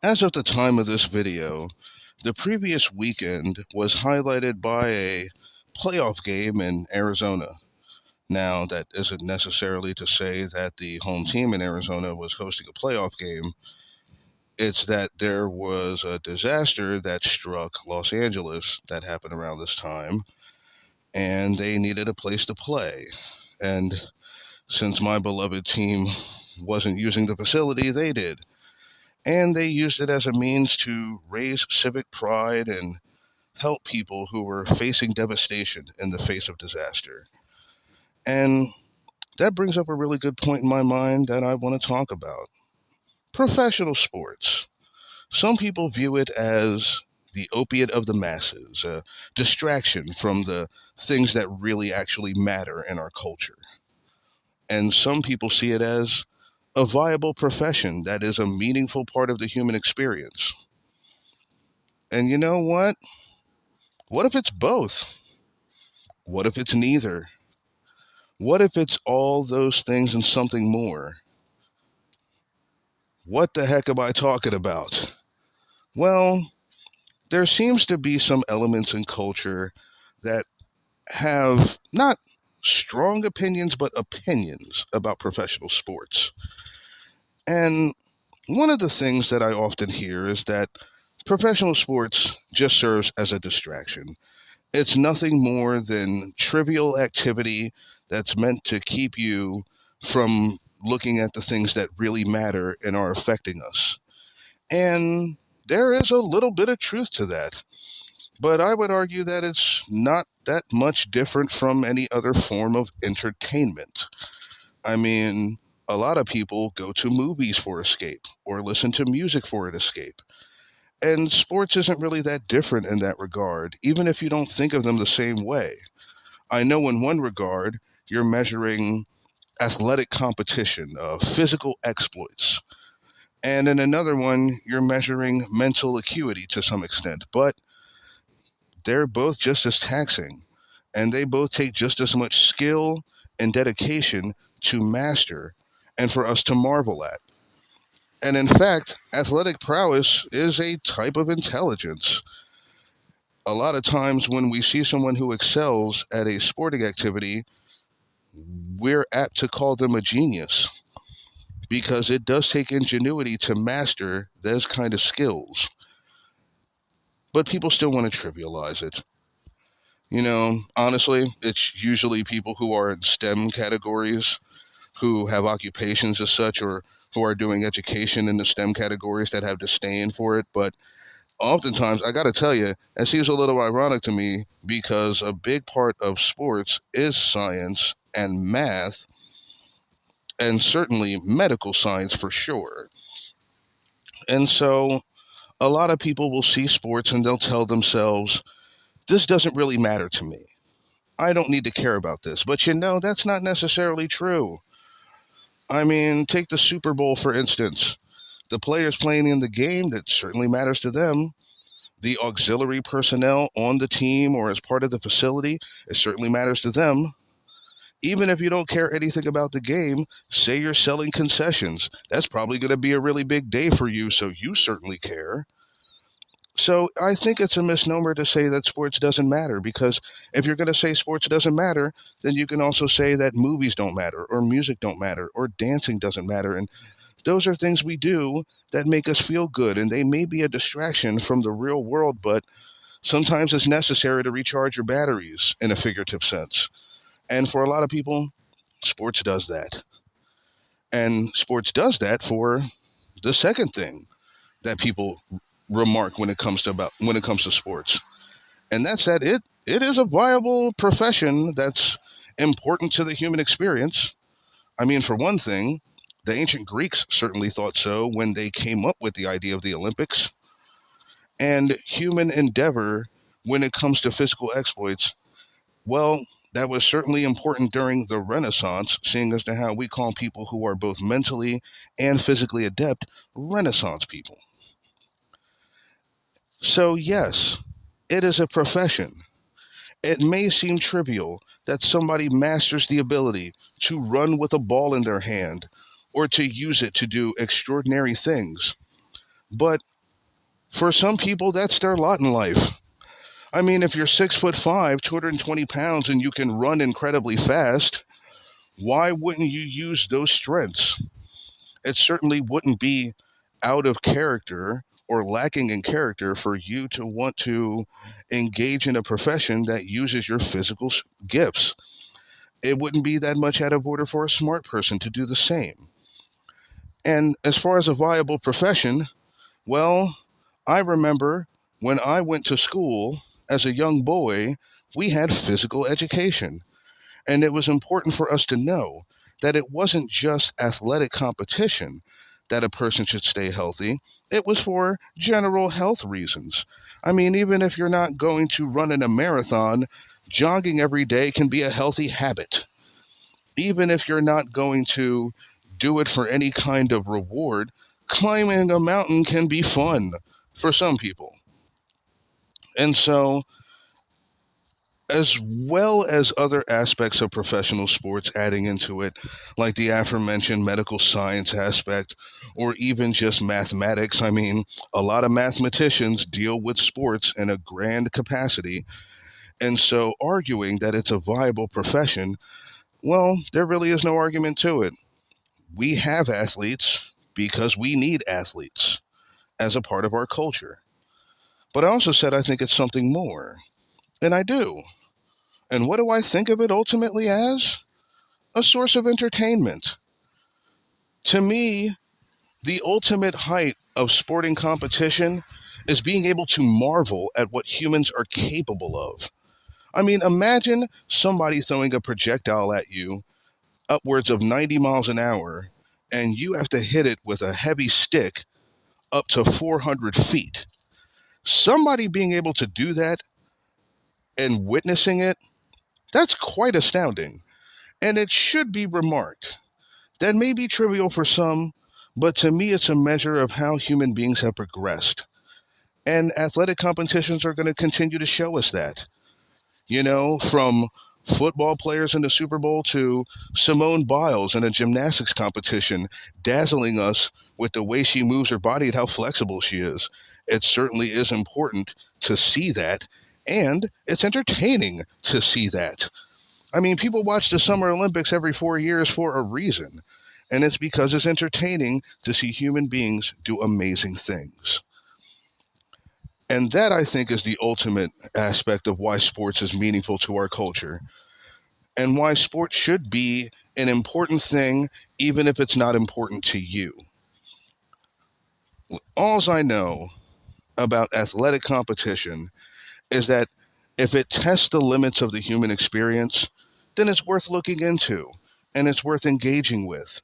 As of the time of this video, the previous weekend was highlighted by a playoff game in Arizona. Now, that isn't necessarily to say that the home team in Arizona was hosting a playoff game. It's that there was a disaster that struck Los Angeles that happened around this time, and they needed a place to play. And since my beloved team wasn't using the facility, they did. And they used it as a means to raise civic pride and help people who were facing devastation in the face of disaster. And that brings up a really good point in my mind that I want to talk about. Professional sports. Some people view it as the opiate of the masses, a distraction from the things that really actually matter in our culture. And some people see it as a viable profession that is a meaningful part of the human experience. And you know what? What if it's both? What if it's neither? What if it's all those things and something more? What the heck am I talking about? Well, there seems to be some elements in culture that have not strong opinions, but opinions about professional sports. And one of the things that I often hear is that professional sports just serves as a distraction. It's nothing more than trivial activity that's meant to keep you from looking at the things that really matter and are affecting us. And there is a little bit of truth to that. But I would argue that it's not that much different from any other form of entertainment. I mean, a lot of people go to movies for escape or listen to music for an escape. And sports isn't really that different in that regard, even if you don't think of them the same way. I know in one regard, you're measuring athletic competition, physical exploits. And in another one, you're measuring mental acuity to some extent. But they're both just as taxing, and they both take just as much skill and dedication to master and for us to marvel at. And in fact, athletic prowess is a type of intelligence. A lot of times when we see someone who excels at a sporting activity, we're apt to call them a genius because it does take ingenuity to master those kind of skills. But people still want to trivialize it. Honestly, it's usually people who are in STEM categories, who have occupations as such, or who are doing education in the STEM categories that have disdain for it. But oftentimes, I got to tell you, it seems a little ironic to me because a big part of sports is science and math, and certainly medical science for sure. And so a lot of people will see sports and they'll tell themselves, this doesn't really matter to me. I don't need to care about this. But that's not necessarily true. I mean, take the Super Bowl, for instance. The players playing in the game, that certainly matters to them. The auxiliary personnel on the team or as part of the facility, it certainly matters to them. Even if you don't care anything about the game, say you're selling concessions. That's probably going to be a really big day for you, so you certainly care. So I think it's a misnomer to say that sports doesn't matter, because if you're going to say sports doesn't matter, then you can also say that movies don't matter, or music don't matter, or dancing doesn't matter. And those are things we do that make us feel good, and they may be a distraction from the real world, but sometimes it's necessary to recharge your batteries in a figurative sense. And for a lot of people, sports does that. And sports does that for the second thing that people remark when it comes to sports, and that's that it is a viable profession that's important to the human experience. I mean, for one thing, the ancient Greeks certainly thought so when they came up with the idea of the Olympics. And human endeavor when it comes to physical exploits, well, that was certainly important during the Renaissance, seeing as to how we call people who are both mentally and physically adept Renaissance people. So, yes, it is a profession. It may seem trivial that somebody masters the ability to run with a ball in their hand or to use it to do extraordinary things. But for some people, that's their lot in life. I mean, if you're 6'5", 220 pounds, and you can run incredibly fast, why wouldn't you use those strengths? It certainly wouldn't be out of character or lacking in character for you to want to engage in a profession that uses your physical gifts. It wouldn't be that much out of order for a smart person to do the same. And as far as a viable profession, well, I remember when I went to school as a young boy, we had physical education. And it was important for us to know that it wasn't just athletic competition that a person should stay healthy. It was for general health reasons. I mean, even if you're not going to run in a marathon, jogging every day can be a healthy habit. Even if you're not going to do it for any kind of reward, climbing a mountain can be fun for some people. And so, as well as other aspects of professional sports adding into it, like the aforementioned medical science aspect, or even just mathematics. I mean, a lot of mathematicians deal with sports in a grand capacity. And so arguing that it's a viable profession, well, there really is no argument to it. We have athletes because we need athletes as a part of our culture. But I also said I think it's something more. And I do. And what do I think of it ultimately as? A source of entertainment. To me, the ultimate height of sporting competition is being able to marvel at what humans are capable of. I mean, imagine somebody throwing a projectile at you upwards of 90 miles an hour, and you have to hit it with a heavy stick up to 400 feet. Somebody being able to do that and witnessing it, that's quite astounding. And it should be remarked. That may be trivial for some, but to me it's a measure of how human beings have progressed. And athletic competitions are going to continue to show us that. You know, from football players in the Super Bowl to Simone Biles in a gymnastics competition, dazzling us with the way she moves her body and how flexible she is. It certainly is important to see that, and it's entertaining to see that. I mean, people watch the Summer Olympics every 4 years for a reason, and it's because it's entertaining to see human beings do amazing things. And that, I think, is the ultimate aspect of why sports is meaningful to our culture, and why sports should be an important thing, even if it's not important to you. All I know about athletic competition is that if it tests the limits of the human experience, then it's worth looking into and it's worth engaging with.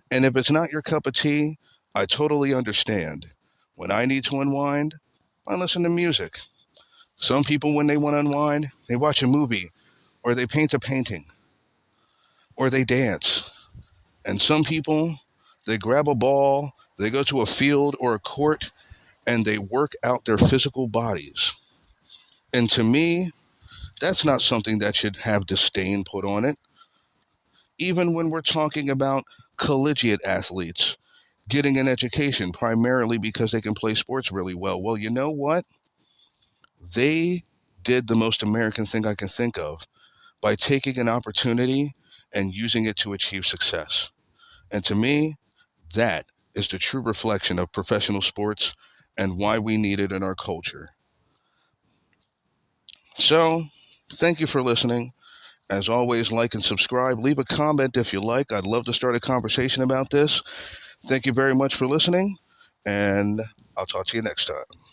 And if it's not your cup of tea, I totally understand. When I need to unwind, I listen to music. Some people, when they want to unwind, they watch a movie, or they paint a painting, or they dance. And some people, they grab a ball, they go to a field or a court, and they work out their physical bodies. And to me, that's not something that should have disdain put on it. Even when we're talking about collegiate athletes getting an education primarily because they can play sports really well. Well, you know what? They did the most American thing I can think of by taking an opportunity and using it to achieve success. And to me, that is the true reflection of professional sports and why we need it in our culture. So, thank you for listening. As always, like and subscribe. Leave a comment if you like. I'd love to start a conversation about this. Thank you very much for listening, and I'll talk to you next time.